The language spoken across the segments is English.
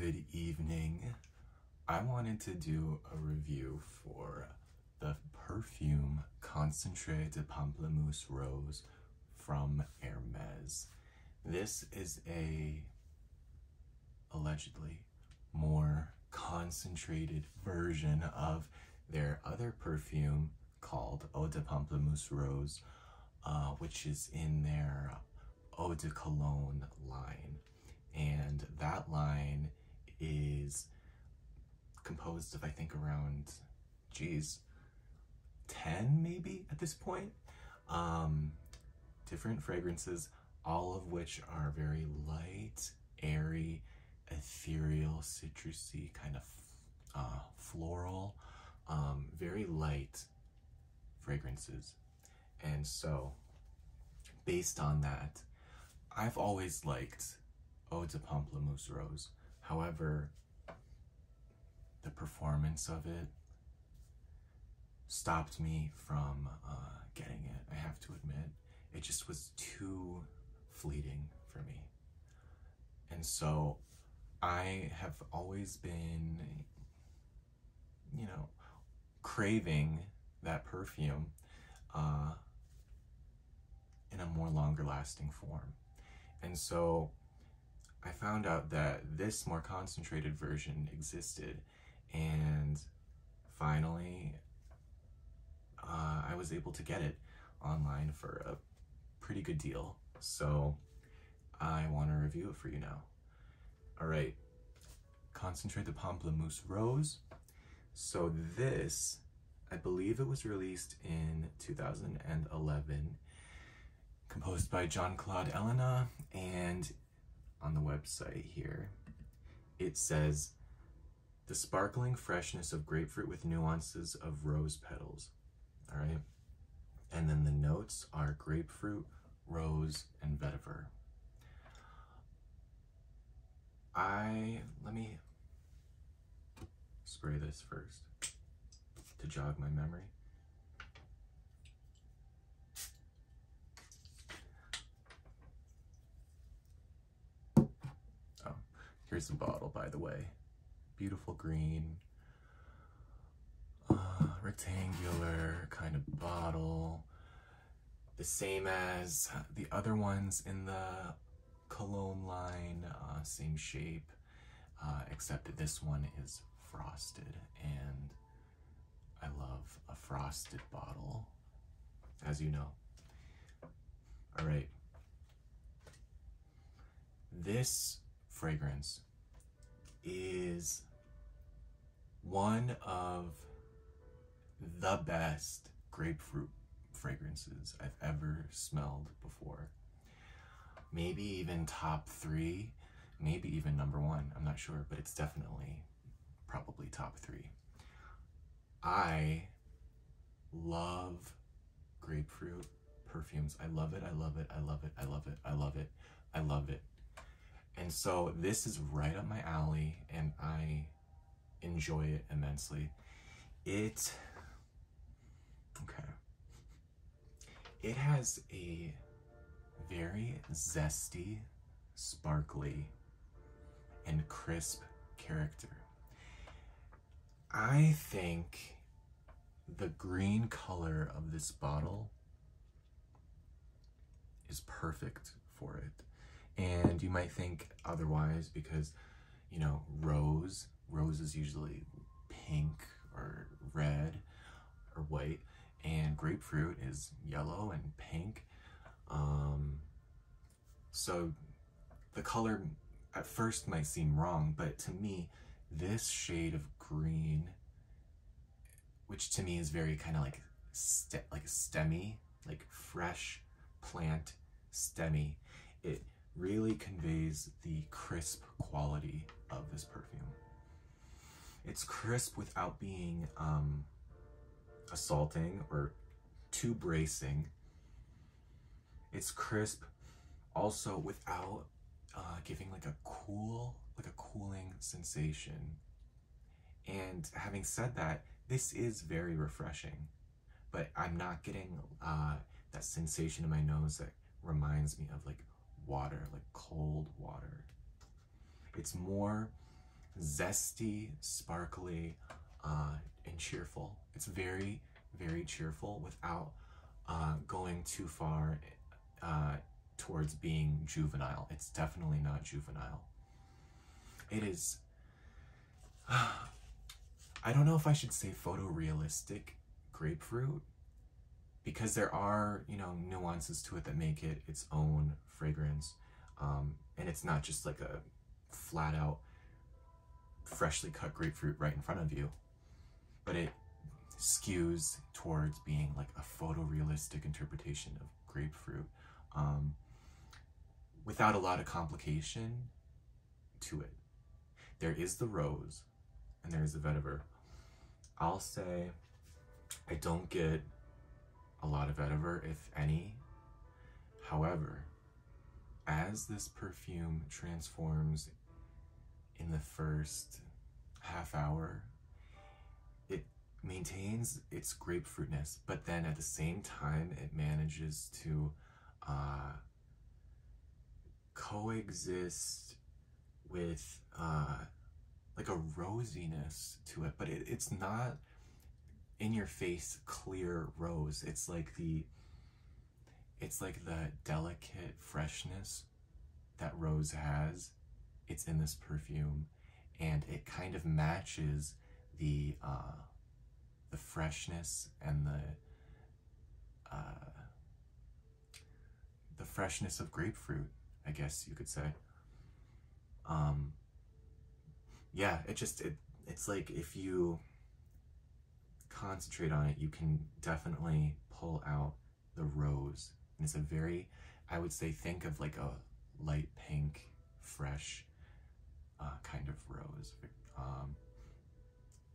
Good evening. I wanted to do a review for the Perfume Concentré de Pamplemousse Rose from Hermes. This is a allegedly more concentrated version of their other perfume called Eau de Pamplemousse Rose, which is in their Eau de Cologne line. And that line is composed of, I think, around, 10 maybe at this point. Different fragrances, all of which are very light, airy, ethereal, citrusy, kind of floral, very light fragrances. And so, based on that, I've always liked Eau de Pamplemousse Rose. However, the performance of it stopped me from getting it, I have to admit. It just was too fleeting for me. And so I have always been, craving that perfume in a more longer lasting form. And so I found out that this more concentrated version existed, and finally I was able to get it online for a pretty good deal. So I want to review it for you now. Alright, Concentré de Pamplemousse Rose. So this, I believe it was released in 2011, composed by Jean-Claude Ellena, and on the website here, it says, the sparkling freshness of grapefruit with nuances of rose petals. All right. And then the notes are grapefruit, rose, and vetiver. Let me spray this first to jog my memory. Here's the bottle, by the way. Beautiful green, rectangular kind of bottle. The same as the other ones in the cologne line, same shape, except that this one is frosted, and I love a frosted bottle, as you know. All right. This fragrance is one of the best grapefruit fragrances I've ever smelled before. Maybe even top 3, maybe even number 1, I'm not sure, but it's definitely probably top 3. I love grapefruit perfumes. I love it, I love it, I love it, I love it, I love it, I love it. And so this is right up my alley, and I enjoy it immensely. It has a very zesty, sparkly, and crisp character. I think the green color of this bottle is perfect for it. And you might think otherwise because, rose is usually pink or red or white, and grapefruit is yellow and pink. So the color at first might seem wrong, but to me, this shade of green, which to me is very kind of like stemmy, like fresh plant stemmy, it really conveys the crisp quality of this perfume. It's crisp without being assaulting or too bracing. It's crisp also without giving like a cooling sensation. And having said that, this is very refreshing, but I'm not getting that sensation in my nose that reminds me of like water, like cold water. It's more zesty, sparkly, and cheerful. It's very, very cheerful without going too far towards being juvenile. It's definitely not juvenile. It is, I don't know if I should say photorealistic grapefruit, because there are, you know, nuances to it that make it its own fragrance. And it's not just like a flat out freshly cut grapefruit right in front of you, but it skews towards being like a photorealistic interpretation of grapefruit, without a lot of complication to it. There is the rose and there's the vetiver. I'll say I don't get a lot of vetiver, if any. However, as this perfume transforms in the first half hour, it maintains its grapefruitness, but then at the same time it manages to coexist with like a rosiness to it, but it's not in your face clear rose. It's like the delicate freshness that rose has. It's in this perfume, and it kind of matches the freshness and the freshness of grapefruit, I guess you could say. Yeah, it's like if you concentrate on it, you can definitely pull out the rose. And it's a very, I would say, think of like a light pink, fresh kind of rose.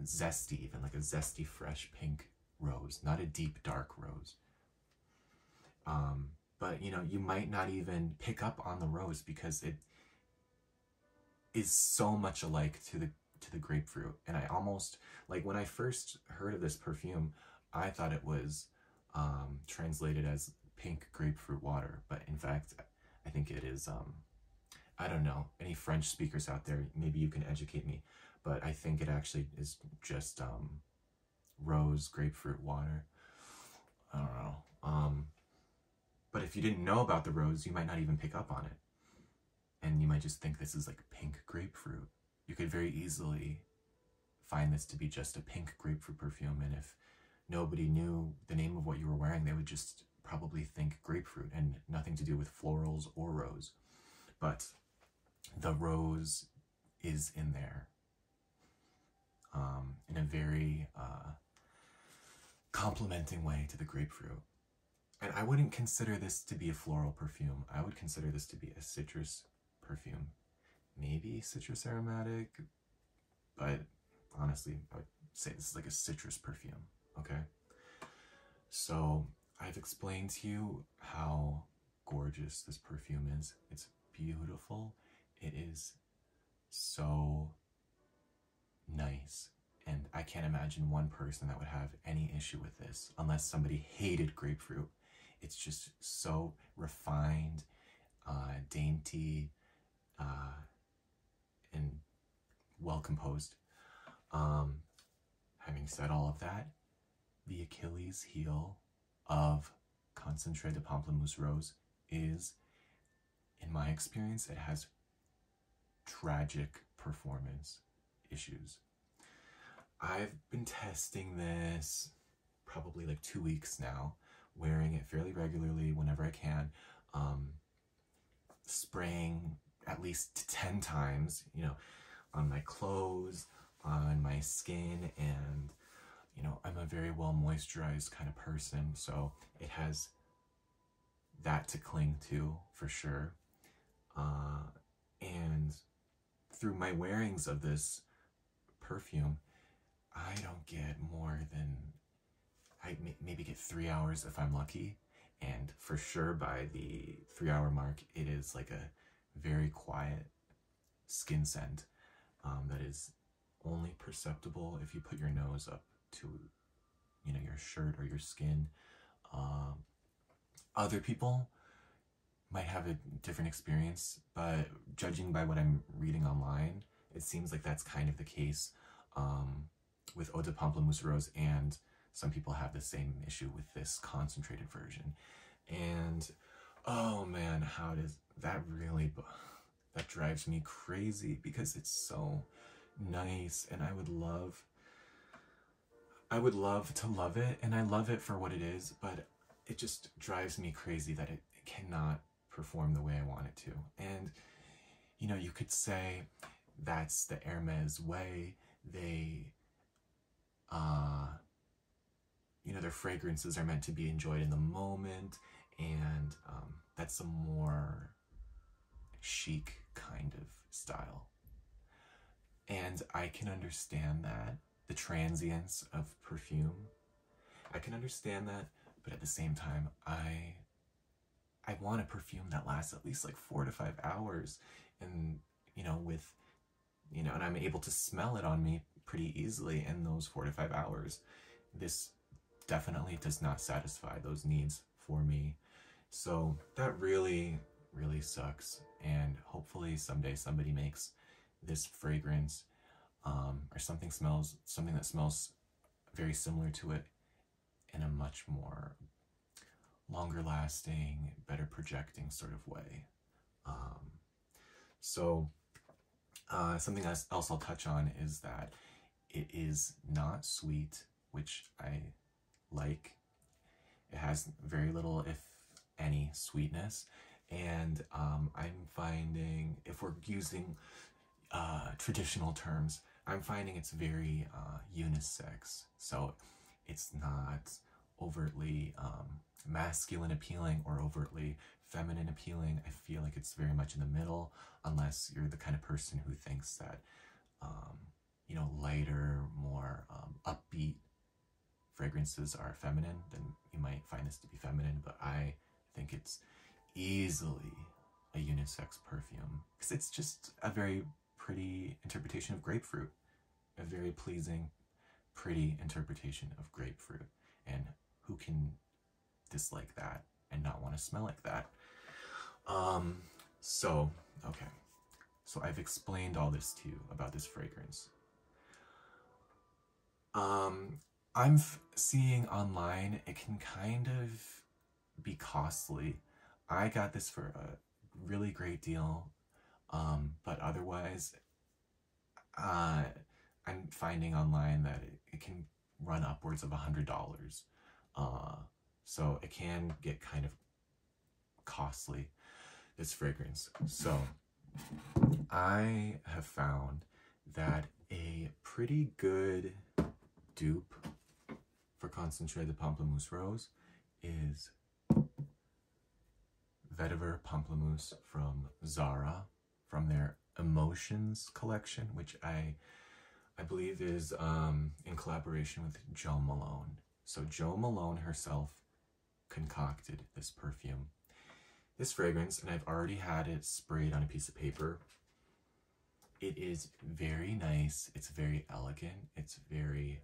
Zesty, even like a zesty, fresh pink rose, not a deep, dark rose. But you know, you might not even pick up on the rose because it is so much alike to the grapefruit. And I almost, like, when I first heard of this perfume, I thought it was translated as pink grapefruit water, but in fact I think it is, I don't know, any French speakers out there, maybe you can educate me, but I think it actually is just rose grapefruit water. I don't know. But if you didn't know about the rose, you might not even pick up on it, and you might just think this is like pink grapefruit. You could very easily find this to be just a pink grapefruit perfume, and if nobody knew the name of what you were wearing, they would just probably think grapefruit and nothing to do with florals or rose. But the rose is in there in a very complimenting way to the grapefruit. And I wouldn't consider this to be a floral perfume. I would consider this to be a citrus perfume. Maybe citrus aromatic, but honestly, I would say this is like a citrus perfume, okay? So I've explained to you how gorgeous this perfume is. It's beautiful. It is so nice. And I can't imagine one person that would have any issue with this unless somebody hated grapefruit. It's just so refined, dainty, and well composed. Having said all of that, the Achilles heel of Concentré de Pamplemousse Rose is, in my experience, it has tragic performance issues. I've been testing this probably like 2 weeks now, wearing it fairly regularly whenever I can, spraying at least 10 times, you know, on my clothes, on my skin, and, you know, I'm a very well moisturized kind of person, so it has that to cling to for sure. And through my wearings of this perfume, I don't get more than, I maybe get 3 hours if I'm lucky, and for sure by the 3-hour mark, it is like a very quiet skin scent that is only perceptible if you put your nose up to, you know, your shirt or your skin. Other people might have a different experience, but judging by what I'm reading online, it seems like that's kind of the case with Eau de Pamplemousse Rose, and some people have the same issue with this concentrated version. And oh man, how does that really, that drives me crazy because it's so nice, and I would love to love it, and I love it for what it is, but it just drives me crazy that it cannot perform the way I want it to. And you know, you could say that's the Hermes way. They you know, their fragrances are meant to be enjoyed in the moment, and that's a more chic kind of style. And I can understand that, the transience of perfume. I can understand that, but at the same time, I want a perfume that lasts at least like 4 to 5 hours, and you know, with, you know, and I'm able to smell it on me pretty easily in those 4 to 5 hours. This definitely does not satisfy those needs for me. So that really, really sucks. And hopefully someday somebody makes this fragrance or something that smells very similar to it in a much more longer lasting, better projecting sort of way. Something else I'll touch on is that it is not sweet, which I like. It has very little, if any, sweetness. And I'm finding, if we're using traditional terms, I'm finding it's very unisex. So it's not overtly masculine appealing or overtly feminine appealing. I feel like it's very much in the middle, unless you're the kind of person who thinks that you know, lighter, more upbeat fragrances are feminine, then you might find this to be feminine. But I think it's easily a unisex perfume because it's just a very pretty interpretation of grapefruit, a very pleasing, pretty interpretation of grapefruit. And who can dislike that and not want to smell like that? Okay, so I've explained all this to you about this fragrance. I'm seeing online it can kind of be costly. I got this for a really great deal, but otherwise I'm finding online that it can run upwards of $100. So it can get kind of costly, this fragrance. So I have found that a pretty good dupe for Concentré de Pamplemousse Rose is Vetiver Pamplemousse from Zara, from their Emotions collection, which I believe is in collaboration with Jo Malone. So Jo Malone herself concocted this perfume, this fragrance, and I've already had it sprayed on a piece of paper. It is very nice, it's very elegant, it's very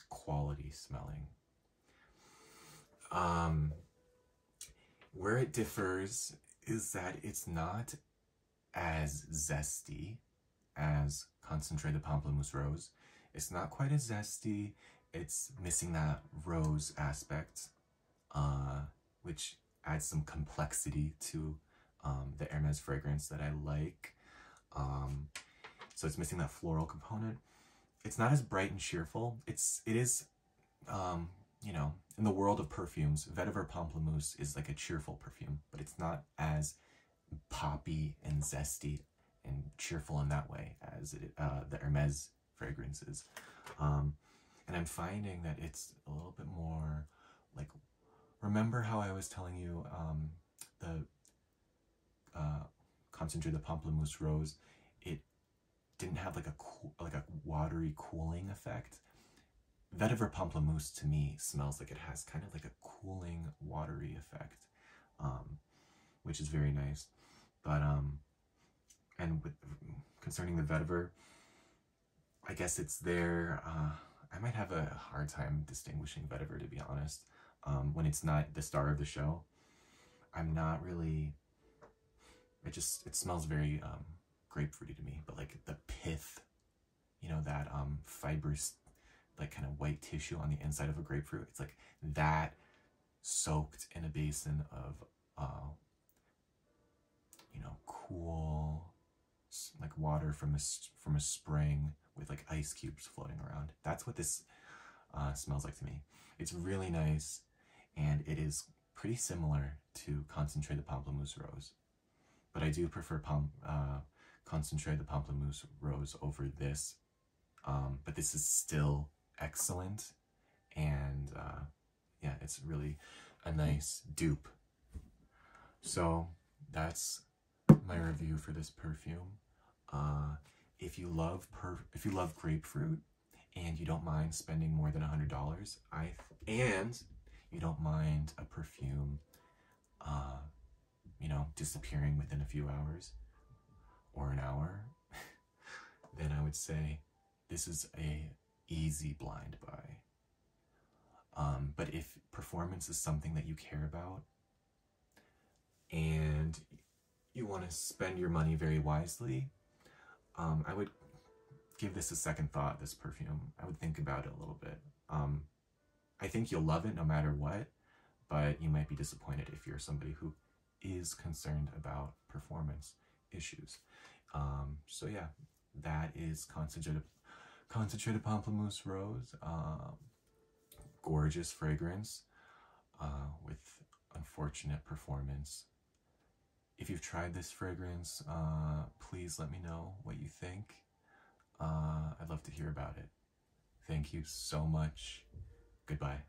quality smelling. Where it differs is that it's not as zesty as Concentré de Pamplemousse Rose. It's not quite as zesty. It's missing that rose aspect, which adds some complexity to the Hermes fragrance that I like. So it's missing that floral component. It's not as bright and cheerful. It is, you know, in the world of perfumes, Vetiver Pamplemousse is like a cheerful perfume, but it's not as poppy and zesty and cheerful in that way as the Hermes fragrance is. And I'm finding that it's a little bit more like, remember how I was telling you the Concentré de Pamplemousse Rose, it didn't have like a watery cooling effect. Vetiver Pamplemousse to me smells like it has kind of like a cooling watery effect, which is very nice. But and concerning the Vetiver, I guess it's there. I might have a hard time distinguishing Vetiver, to be honest. When it's not the star of the show, I'm not really, it smells very grapefruity to me, but like the pith, you know, that fibrous, like kind of white tissue on the inside of a grapefruit. It's like that soaked in a basin of, you know, cool, like water from a spring with like ice cubes floating around. That's what this smells like to me. It's really nice, and it is pretty similar to Concentré de Pamplemousse Rose, but I do prefer Concentré de Pamplemousse Rose over this, but this is still excellent, and yeah, it's really a nice dupe. So that's my review for this perfume. If you love grapefruit and you don't mind spending more than $100, and you don't mind a perfume, you know, disappearing within a few hours or an hour, then I would say this is a easy blind buy. But if performance is something that you care about and you want to spend your money very wisely, I would give this a second thought, this perfume. I would think about it a little bit. I think you'll love it no matter what, but you might be disappointed if you're somebody who is concerned about performance issues. So yeah, that is Concentré de Pamplemousse Rose. Gorgeous fragrance with unfortunate performance. If you've tried this fragrance, please let me know what you think. I'd love to hear about it. Thank you so much. Goodbye.